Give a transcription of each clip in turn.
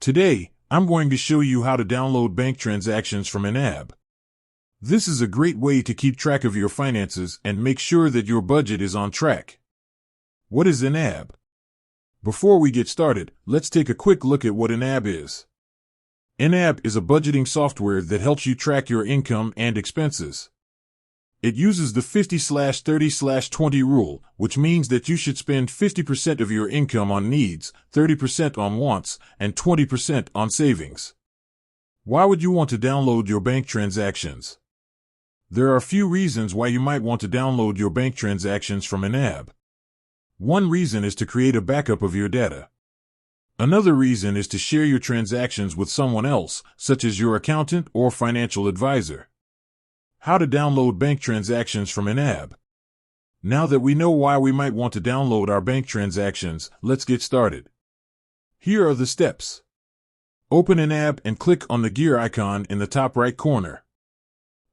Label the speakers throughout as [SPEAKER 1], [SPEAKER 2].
[SPEAKER 1] Today, I'm going to show you how to download bank transactions from YNAB. This is a great way to keep track of your finances and make sure that your budget is on track. What is YNAB? Before we get started, let's take a quick look at what YNAB is. YNAB is a budgeting software that helps you track your income and expenses. It uses the 50/30/20 rule, which means that you should spend 50% of your income on needs, 30% on wants, and 20% on savings. Why would you want to download your bank transactions? There are a few reasons why you might want to download your bank transactions from YNAB. One reason is to create a backup of your data. Another reason is to share your transactions with someone else, such as your accountant or financial advisor. How to download bank transactions from YNAB. Now that we know why we might want to download our bank transactions, let's get started. Here are the steps. Open YNAB and click on the gear icon in the top right corner.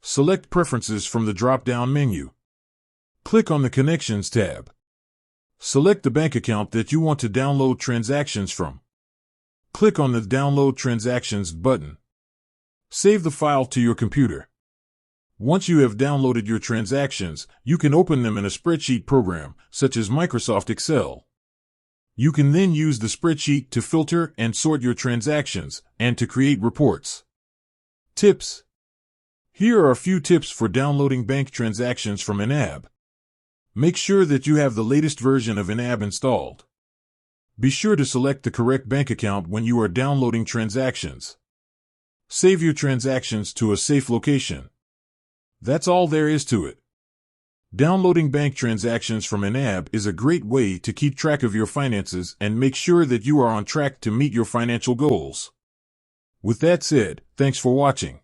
[SPEAKER 1] Select Preferences from the drop-down menu. Click on the Connections tab. Select the bank account that you want to download transactions from. Click on the Download Transactions button. Save the file to your computer. Once you have downloaded your transactions, you can open them in a spreadsheet program, such as Microsoft Excel. You can then use the spreadsheet to filter and sort your transactions, and to create reports. Tips. Here are a few tips for downloading bank transactions from YNAB. Make sure that you have the latest version of YNAB installed. Be sure to select the correct bank account when you are downloading transactions. Save your transactions to a safe location. That's all there is to it. Downloading bank transactions from YNAB is a great way to keep track of your finances and make sure that you are on track to meet your financial goals. With that said, thanks for watching.